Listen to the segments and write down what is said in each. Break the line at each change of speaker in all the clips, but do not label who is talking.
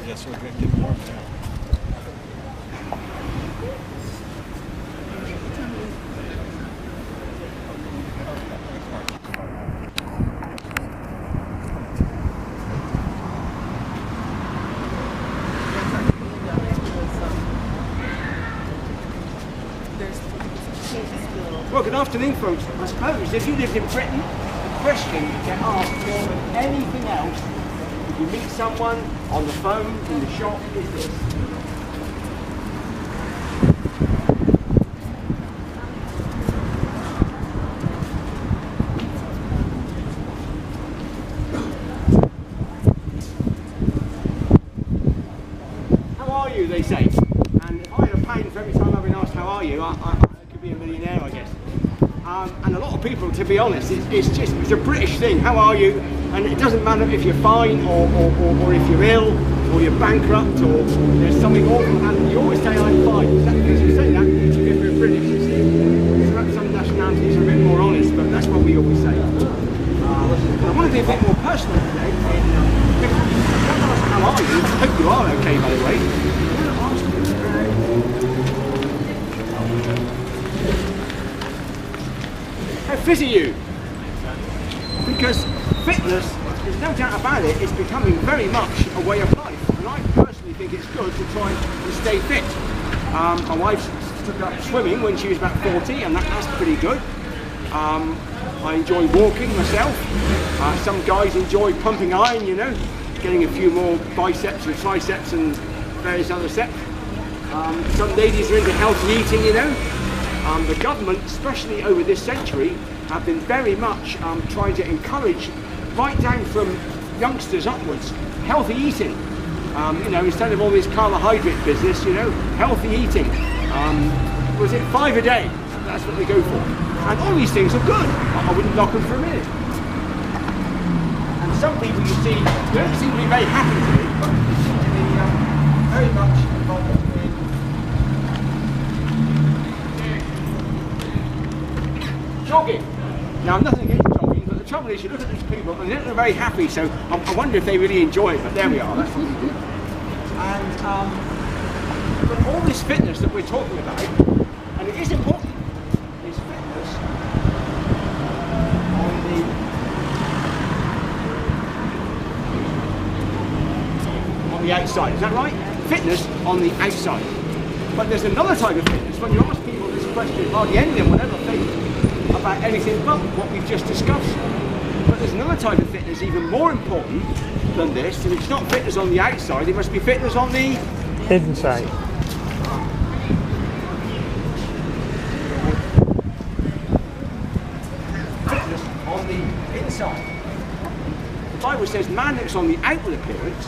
Yes, we're getting warm now.
Well, good afternoon, folks. I suppose if you lived in Britain, the question you get asked more than anything else, if you meet someone on the phone, in the shop, is this. How are you, they say. And if I had a pound for every time I've been asked how are you, I could be a millionaire, I guess. And a lot of people, to be honest, it's a British thing. How are you? And it doesn't matter if you're fine or if you're ill or you're bankrupt or there's something awful happening. You always say I'm fine. Is that because you say that because you're British? You see, perhaps some nationalities are a bit more honest, but that's what we always say. I want to be a bit more personal today. How are you? I hope you are okay, by the way. I want to ask you, how fit are you? Because fitness, there's no doubt about it, is becoming very much a way of life. And I personally think it's good to try and stay fit. My wife took up swimming when she was about 40, and that's pretty good. I enjoy walking myself. Some guys enjoy pumping iron, you know, getting a few more biceps and triceps and various other sets. Some ladies are into healthy eating, you know. The government, especially over this century, have been very much trying to encourage, right down from youngsters upwards, healthy eating. You know, instead of all this carbohydrate business, you know, healthy eating. Was it 5 a day? That's what they go for. And all these things are good. I wouldn't knock them for a minute. And some people you see, they don't seem to be very happy today, but they seem to be very much involved in jogging. Now, nothing against jogging, but the trouble is you look at these people and they don't look very happy, so I wonder if they really enjoy it, but there we are, that's what we do. And but all this fitness that we're talking about, and it is important, is fitness on the outside, is that right? Fitness on the outside. But there's another type of fitness. When you ask people this question, hardly any of them will ever think about anything but what we've just discussed. But there's another type of fitness even more important than this, and it's not fitness on the outside, it must be fitness on the
inside.
Fitness on the inside. The Bible says man looks on the outward appearance,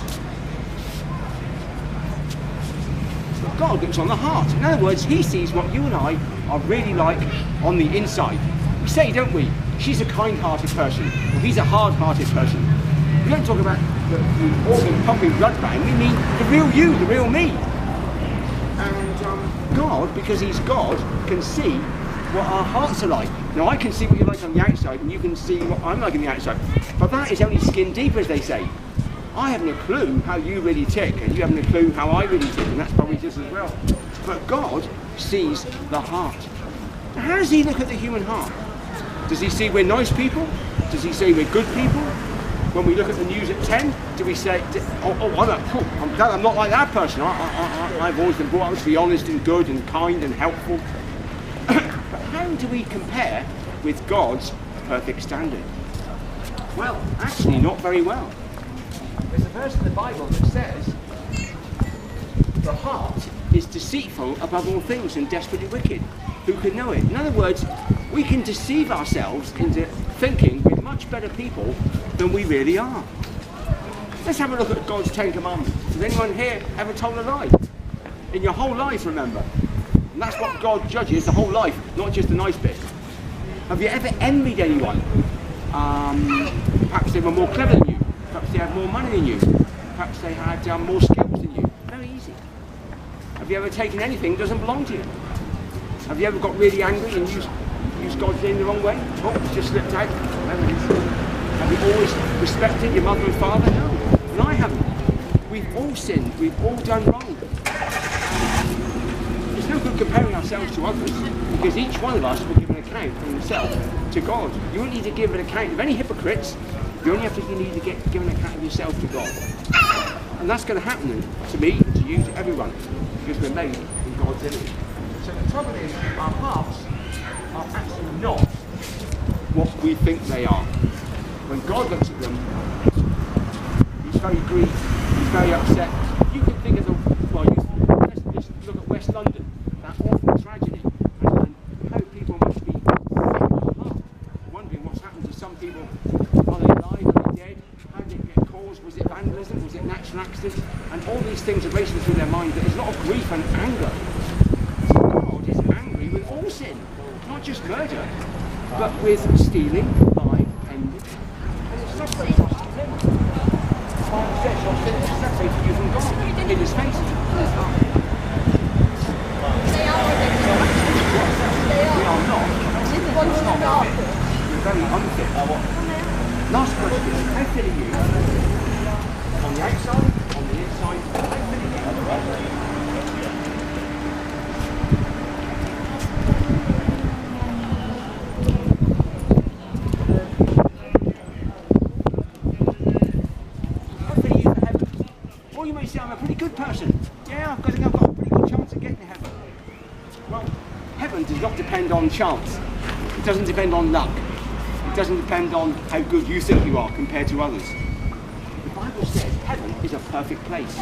but God looks on the heart. In other words, he sees what you and I are really like on the inside. We say, don't we, she's a kind-hearted person, or he's a hard-hearted person. We don't talk about the organ pumping blood bang, we mean the real you, the real me. And God, because he's God, can see what our hearts are like. Now I can see what you're like on the outside, and you can see what I'm like on the outside. But that is only skin deep, as they say. I haven't a clue how you really tick, and you haven't a clue how I really tick, and that's probably just as well. But God sees the heart. Now, how does he look at the human heart? Does he see we're nice people? Does he say we're good people? When we look at the news at 10, do we say, I'm glad I'm not like that person. I've always been brought up to be honest and good and kind and helpful. But how do we compare with God's perfect standard? Well, actually not very well. There's a verse in the Bible that says, the heart is deceitful above all things and desperately wicked. Who can know it? In other words, we can deceive ourselves into thinking we're much better people than we really are. Let's have a look at God's 10 Commandments. Has anyone here ever told a lie? In your whole life, remember. And that's what God judges, the whole life, not just the nice bit. Have you ever envied anyone? Perhaps they were more clever than you. Perhaps they had more money than you. Perhaps they had more skills than you. Very easy. Have you ever taken anything that doesn't belong to you? Have you ever got really angry and used God's name the wrong way? Oh, it's just slipped out. There it is. Have you always respected your mother and father? No. And I haven't. We've all sinned. We've all done wrong. It's no good comparing ourselves to others, because each one of us will give an account for himself to God. You don't need to give an account of any hypocrites. You only need to give an account of yourself to God. And that's going to happen to me, to you, to everyone, because we're made in God's image. So the trouble is, our hearts are actually not what we think they are. When God looks at them, he's very grieved, he's very upset. You can think of the, well, let's just look at West London, that awful tragedy, and how people must be wondering what's happened to some people. Are they alive? Are they dead? How did it get caused? Was it vandalism? Was it natural accident? And all these things are racing through their mind. There's a lot of grief and anger. God is angry with all sin, not just murder, but with stealing, lying, and it's separates us from him. The Bible says your sin is separated you from God in his face. We are not. We're very unfit. Last question, how fit are you? On the outside, on the inside, how fit are you? How fit are you for heaven? Or you may say, I'm a pretty good person. Yeah, I've got a pretty good chance of getting to heaven. Well, heaven does not depend on chance. It doesn't depend on luck. It doesn't depend on how good you think you are compared to others. The Bible says heaven is a perfect place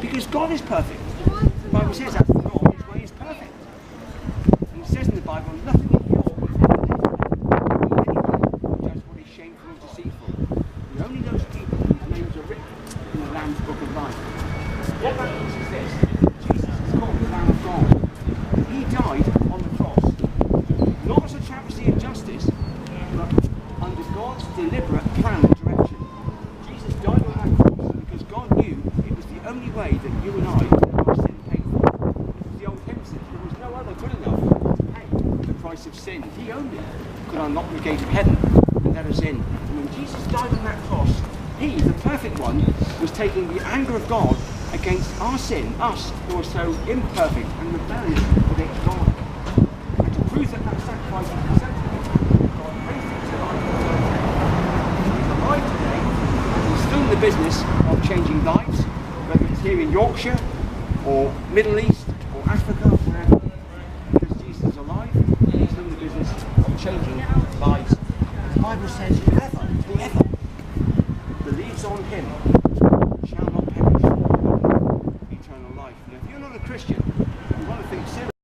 because God is perfect. The Bible says that God, his way is perfect. And it says in the Bible, nothing in your will ever does what is shameful or deceitful. And only those people whose names are written in the Lamb's Book of Life. What that means is this: Jesus is called the Lamb of God. He died on the cross, not as a travesty of justice, but under God's deliberate plan and direction. Jesus died on that cross because God knew it was the only way that you and I could have our sin paid for. It was the old hymn said, there was no other good enough to pay the price of sin. He only could unlock the gate of heaven and let us in. And when Jesus died on that cross, he, the perfect one, was taking the anger of God against our sin, us who are so imperfect and rebellious against God. And to prove that that sacrifice was acceptable, God raised him to life. He's alive today, and he's still in the business of changing lives, whether it's here in Yorkshire, or Middle East, or Africa, or wherever. Because Jesus is alive, he's still in the business of changing lives. The Bible says, whoever believes on him shall not perish, eternal life. And if you're not a Christian, you want to think seriously.